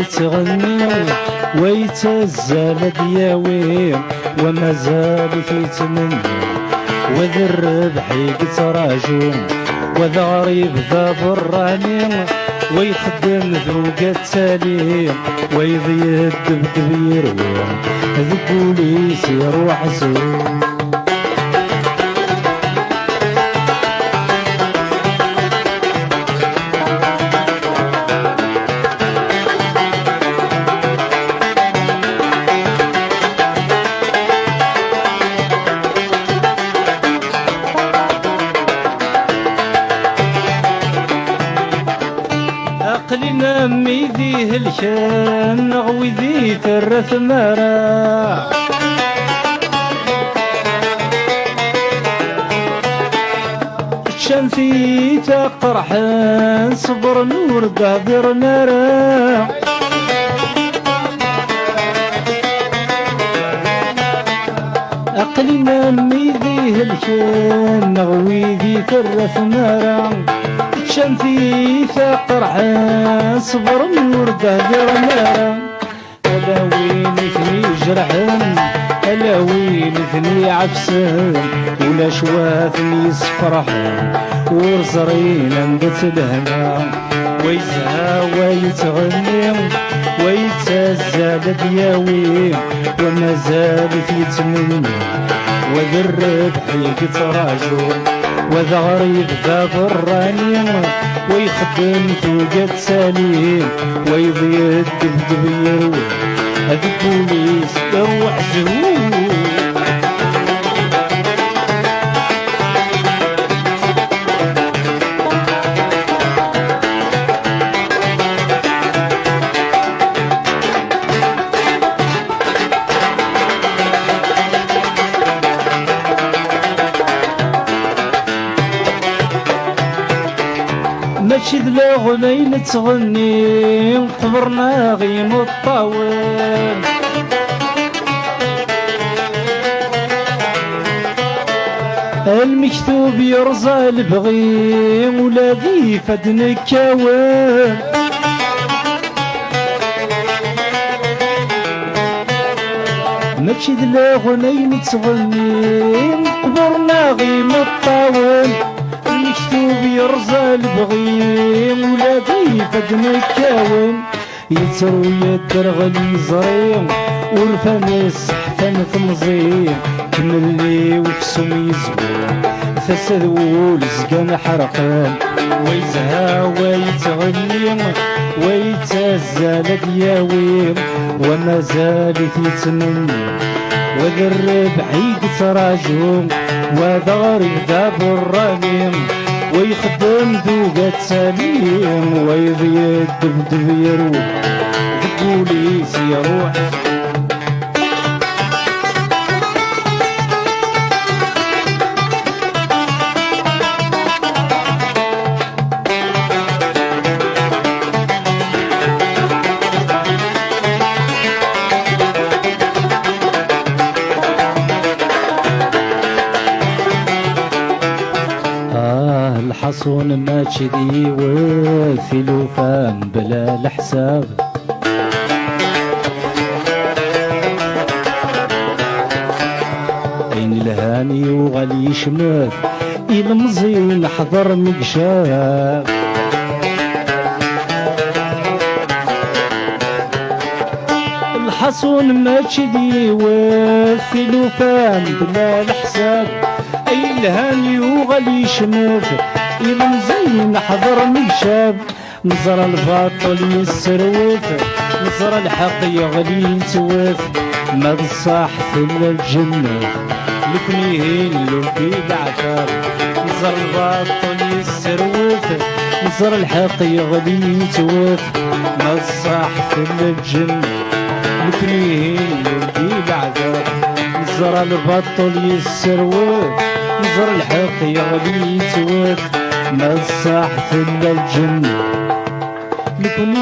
ويتغني ويتزال دياوي وما زال يتمنى وذا الربح يقتراجو وذا غريب ذا براني ويخدم ذوق التالي ويضيد بدبير ذبوليس يروح زوم عقلنا ميديه الكان غويذي ثرث مرا شمسي تقرحان صبر نور دابر نارا عقلنا ميديه الكان غويذي ثرث مرا شمسي تقرحان صبر نور دابر نارا ألا وين ثني جرحان ألا وين ثني عفسان ولا شواثني صفرحان ورزرين اندت الهنا ويزها ويتغني ويتزاد دياوي وما زالت يتمنى وذا الربح يقتراجو وذا غريب ذا براني ويخدم توقت سليم ويضيد بدبير هذا البوليس روح زهور ماشي ذلا غنين تغني قبرنا غيم الطاول المكتوب يرزى البغي ولا ذي فدن الكاوان ماشي ذلا غنين تغني قبرنا غيم الطاول المكتوب يرزى البغيم ولا ذي فدن الكاون يترو يدرغ يزريم والفانس حتى تمزيم كملي وفسم يزبون فسدول زقان حرقان ويزها ويتغني ويتزال دياويم وما زالت يتمنى وذا الربح يقتراجهم وذا غريب ذا برانيم ويخدم ذوق التساليم ويضيد بدبير البوليس يروح الحصون ما تشدي والفلوفان بلا الحساب عين الهاني وغالي شمال المزين حضر مقشاب الحصون ما تشدي والفلوفان بلا الحساب اي الهاني وغالي شمال المزين حضر مقشاب نظر الباطل يسروف نظر الحق يغلي يتوف ما بالصاح إلا الجنة لكنيهين لو في العتاب نظر الباطل يسروف نظر الحق يغلي يتوف ما بالصاح إلا الجنة لكنيهين لو في العتاب نظر الباطل يسروف نظر الحق يغلي يتوف ما الصح إلا الجنة لكل